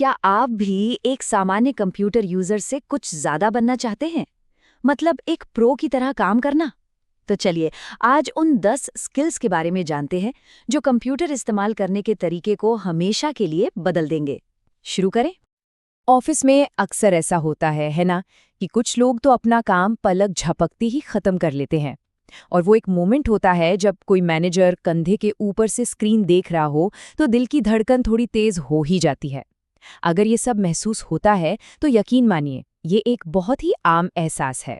क्या आप भी एक सामान्य कंप्यूटर यूजर से कुछ ज्यादा बनना चाहते हैं? मतलब एक प्रो की तरह काम करना? तो चलिए आज उन 10 स्किल्स के बारे में जानते हैं जो कंप्यूटर इस्तेमाल करने के तरीके को हमेशा के लिए बदल देंगे। शुरू करें। ऑफिस में अक्सर ऐसा होता है ना, कि कुछ लोग तो अपना काम पलक झपकते ही खत्म कर लेते हैं। और वो एक मोमेंट होता है जब कोई मैनेजर कंधे के ऊपर से स्क्रीन देख रहा हो तो दिल की धड़कन थोड़ी तेज हो ही जाती है। अगर ये सब महसूस होता है तो यकीन मानिए, ये एक बहुत ही आम एहसास है।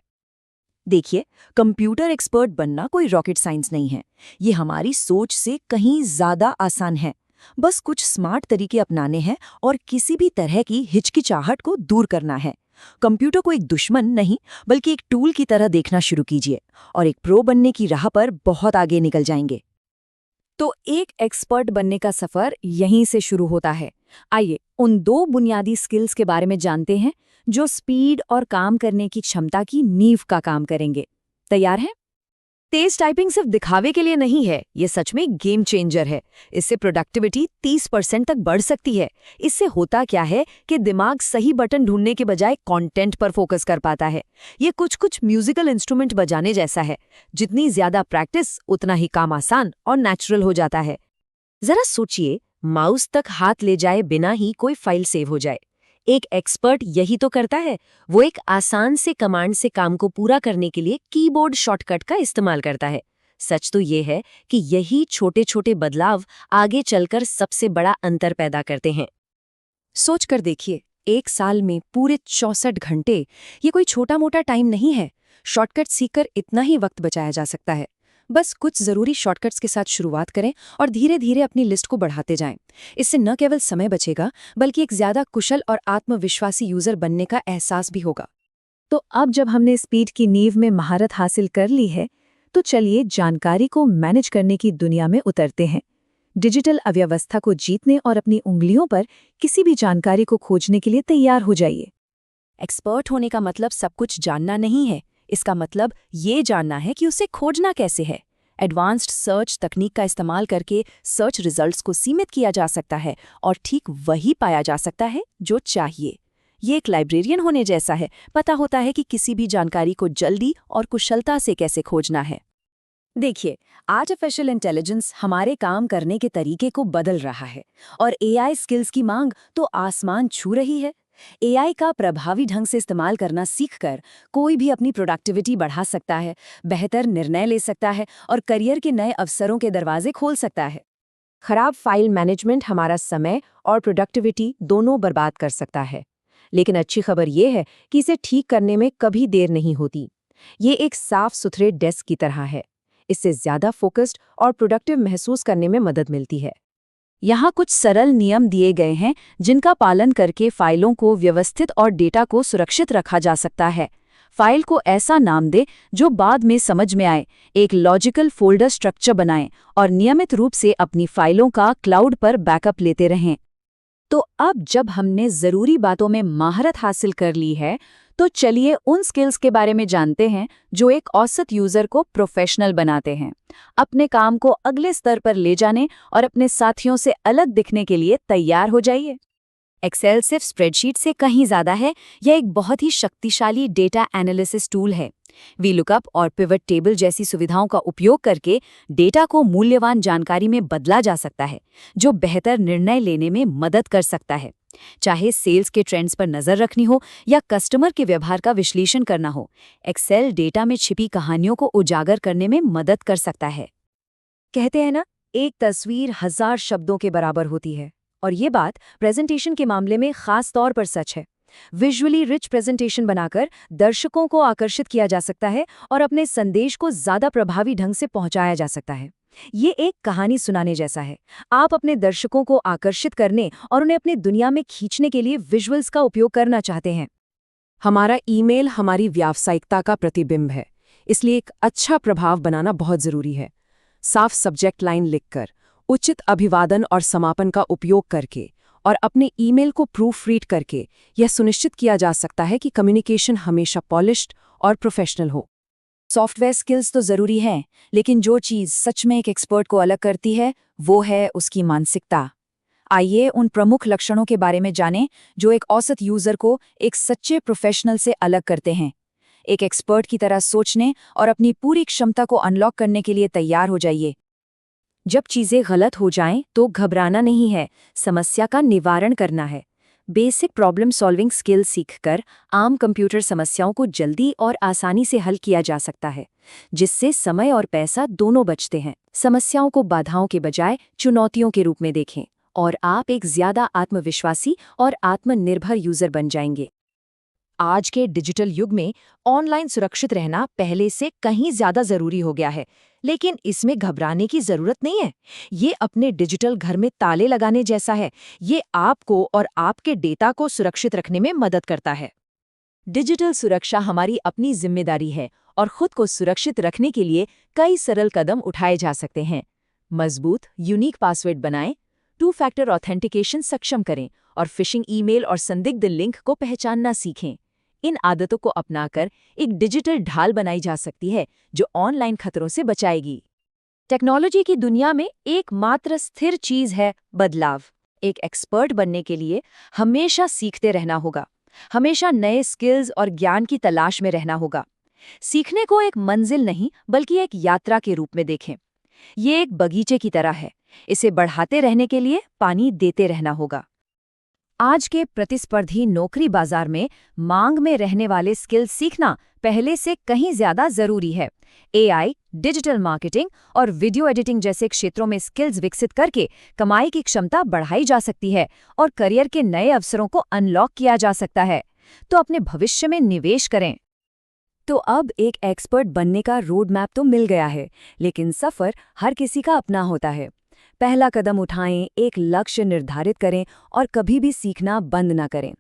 देखिए, कंप्यूटर एक्सपर्ट बनना कोई रॉकेट साइंस नहीं है। ये हमारी सोच से कहीं ज्यादा आसान है। बस कुछ स्मार्ट तरीके अपनाने हैं और किसी भी तरह की हिचकिचाहट को दूर करना है। कंप्यूटर को एक दुश्मन नहीं, बल्कि एक टूल की तरह देखना शुरू कीजिए और एक प्रो बनने की राह पर बहुत आगे निकल जाएंगे। तो एक एक्सपर्ट बनने का सफर यहीं से शुरू होता है। आइए उन 2 बुनियादी स्किल्स के बारे में जानते हैं जो स्पीड और काम करने की क्षमता की नींव का काम करेंगे। तैयार हैं? तेज टाइपिंग सिर्फ दिखावे के लिए नहीं है, ये सच में गेम चेंजर है। इससे प्रोडक्टिविटी 30% तक बढ़ सकती है। इससे होता क्या है कि दिमाग सही बटन ढूंढने के बजाय कंटेंट पर फोकस कर पाता है। ये कुछ म्यूजिकल इंस्ट्रूमेंट बजाने जैसा है। जितनी ज्यादा प्रैक्टिस उतना ही काम आसान और नेचुरल हो जाता है। जरा सोचिए, माउस तक हाथ ले जाए बिना ही कोई फाइल सेव हो जाए। एक एक्सपर्ट यही तो करता है। वो एक आसान से कमांड से काम को पूरा करने के लिए कीबोर्ड शॉर्टकट का इस्तेमाल करता है। सच तो ये है कि यही छोटे छोटे बदलाव आगे चलकर सबसे बड़ा अंतर पैदा करते हैं। सोच कर देखिए, एक साल में पूरे 64 घंटे, ये कोई छोटा मोटा टाइम नहीं है। शॉर्टकट सीखकर इतना ही वक्त बचाया जा सकता है। बस कुछ जरूरी शॉर्टकट्स के साथ शुरुआत करें और धीरे धीरे अपनी लिस्ट को बढ़ाते जाएं। इससे न केवल समय बचेगा, बल्कि एक ज्यादा कुशल और आत्मविश्वासी यूजर बनने का एहसास भी होगा। तो अब जब हमने स्पीड की नींव में महारत हासिल कर ली है, तो चलिए जानकारी को मैनेज करने की दुनिया में उतरते हैं। डिजिटल अव्यवस्था को जीतने और अपनी उंगलियों पर किसी भी जानकारी को खोजने के लिए तैयार हो जाइए। एक्सपर्ट होने का मतलब सब कुछ जानना नहीं है। इसका मतलब ये जानना है कि उसे खोजना कैसे है। एडवांस्ड सर्च तकनीक का इस्तेमाल करके सर्च रिजल्ट्स को सीमित किया जा सकता है और ठीक वही पाया जा सकता है जो चाहिए। ये एक लाइब्रेरियन होने जैसा है। पता होता है कि किसी भी जानकारी को जल्दी और कुशलता से कैसे खोजना है। देखिए, आर्टिफिशियल इंटेलिजेंस हमारे काम करने के तरीके को बदल रहा है और एआई स्किल्स की मांग तो आसमान छू रही है। एआई का प्रभावी ढंग से इस्तेमाल करना सीखकर कोई भी अपनी प्रोडक्टिविटी बढ़ा सकता है, बेहतर निर्णय ले सकता है और करियर के नए अवसरों के दरवाजे खोल सकता है। खराब फाइल मैनेजमेंट हमारा समय और प्रोडक्टिविटी दोनों बर्बाद कर सकता है। लेकिन अच्छी खबर यह है कि इसे ठीक करने में कभी देर नहीं होती। ये एक साफ सुथरे डेस्क की तरह है। इससे ज्यादा फोकस्ड और प्रोडक्टिव महसूस करने में मदद मिलती है। यहाँ कुछ सरल नियम दिए गए हैं जिनका पालन करके फाइलों को व्यवस्थित और डेटा को सुरक्षित रखा जा सकता है। फाइल को ऐसा नाम दें जो बाद में समझ में आए, एक लॉजिकल फोल्डर स्ट्रक्चर बनाएं और नियमित रूप से अपनी फाइलों का क्लाउड पर बैकअप लेते रहें। तो अब जब हमने ज़रूरी बातों में महारत हासिल कर ली है, तो चलिए उन स्किल्स के बारे में जानते हैं जो एक औसत यूज़र को प्रोफेशनल बनाते हैं। अपने काम को अगले स्तर पर ले जाने और अपने साथियों से अलग दिखने के लिए तैयार हो जाइए। एक्सेल सिर्फ स्प्रेडशीट से कहीं ज़्यादा है। यह एक बहुत ही शक्तिशाली डेटा एनालिसिस टूल है। वीलुकअप और पिवट टेबल जैसी सुविधाओं का उपयोग करके डेटा को मूल्यवान जानकारी में बदला जा सकता है, जो बेहतर निर्णय लेने में मदद कर सकता है। चाहे सेल्स के ट्रेंड्स पर नजर रखनी हो या कस्टमर के व्यवहार का विश्लेषण करना हो, एक्सेल डेटा में छिपी कहानियों को उजागर करने में मदद कर सकता है। कहते हैं ना, एक तस्वीर 1000 शब्दों के बराबर होती है। और ये बात प्रेजेंटेशन के मामले में खास तौर पर सच है। विजुअली रिच प्रेजेंटेशन बनाकर दर्शकों को आकर्षित किया जा सकता है और अपने संदेश को ज्यादा प्रभावी ढंग से पहुंचाया जा सकता है। ये एक कहानी सुनाने जैसा है। आप अपने दर्शकों को आकर्षित करने और उन्हें अपनी दुनिया में खींचने के लिए विजुअल्स का उपयोग करना चाहते हैं। हमारा ईमेल हमारी व्यावसायिकता का प्रतिबिंब है, इसलिए एक अच्छा प्रभाव बनाना बहुत जरूरी है। साफ सब्जेक्ट लाइन लिखकर, उचित अभिवादन और समापन का उपयोग करके और अपने ईमेल को प्रूफ रीड करके यह सुनिश्चित किया जा सकता है कि कम्युनिकेशन हमेशा पॉलिश्ड और प्रोफेशनल हो। सॉफ्टवेयर स्किल्स तो ज़रूरी हैं, लेकिन जो चीज़ सच में एक एक्सपर्ट को अलग करती है वो है उसकी मानसिकता। आइए उन प्रमुख लक्षणों के बारे में जानें जो एक औसत यूजर को एक सच्चे प्रोफेशनल से अलग करते हैं। एक एक्सपर्ट की तरह सोचने और अपनी पूरी क्षमता को अनलॉक करने के लिए तैयार हो जाइए। जब चीजें गलत हो जाएं तो घबराना नहीं है, समस्या का निवारण करना है। बेसिक प्रॉब्लम सॉल्विंग स्किल सीखकर आम कंप्यूटर समस्याओं को जल्दी और आसानी से हल किया जा सकता है, जिससे समय और पैसा दोनों बचते हैं। समस्याओं को बाधाओं के बजाय चुनौतियों के रूप में देखें और आप एक ज्यादा आत्मविश्वासी और आत्मनिर्भर यूजर बन जाएंगे। आज के डिजिटल युग में ऑनलाइन सुरक्षित रहना पहले से कहीं ज्यादा जरूरी हो गया है, लेकिन इसमें घबराने की जरूरत नहीं है। ये अपने डिजिटल घर में ताले लगाने जैसा है। ये आपको और आपके डेटा को सुरक्षित रखने में मदद करता है। डिजिटल सुरक्षा हमारी अपनी जिम्मेदारी है और खुद को सुरक्षित रखने के लिए कई सरल कदम उठाए जा सकते हैं। मजबूत, यूनिक पासवर्ड बनाएं, 2 फैक्टर ऑथेंटिकेशन सक्षम करें और फिशिंग ईमेल और संदिग्ध लिंक को पहचानना सीखें। इन आदतों को अपनाकर एक डिजिटल ढाल बनाई जा सकती है जो ऑनलाइन खतरों से बचाएगी। टेक्नोलॉजी की दुनिया में एकमात्र स्थिर चीज है बदलाव। एक एक्सपर्ट बनने के लिए हमेशा सीखते रहना होगा, हमेशा नए स्किल्स और ज्ञान की तलाश में रहना होगा। सीखने को एक मंजिल नहीं बल्कि एक यात्रा के रूप में देखें। ये एक बगीचे की तरह है, इसे बढ़ाते रहने के लिए पानी देते रहना होगा। आज के प्रतिस्पर्धी नौकरी बाजार में मांग में रहने वाले स्किल सीखना पहले से कहीं ज्यादा जरूरी है। एआई, डिजिटल मार्केटिंग और वीडियो एडिटिंग जैसे क्षेत्रों में स्किल्स विकसित करके कमाई की क्षमता बढ़ाई जा सकती है और करियर के नए अवसरों को अनलॉक किया जा सकता है। तो अपने भविष्य में निवेश करें। तो अब एक एक्सपर्ट बनने का रोड मैप तो मिल गया है, लेकिन सफर हर किसी का अपना होता है। पहला कदम उठाएं, एक लक्ष्य निर्धारित करें और कभी भी सीखना बंद ना करें।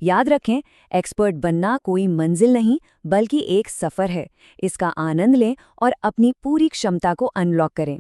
याद रखें, एक्सपर्ट बनना कोई मंजिल नहीं बल्कि एक सफर है। इसका आनंद लें और अपनी पूरी क्षमता को अनलॉक करें।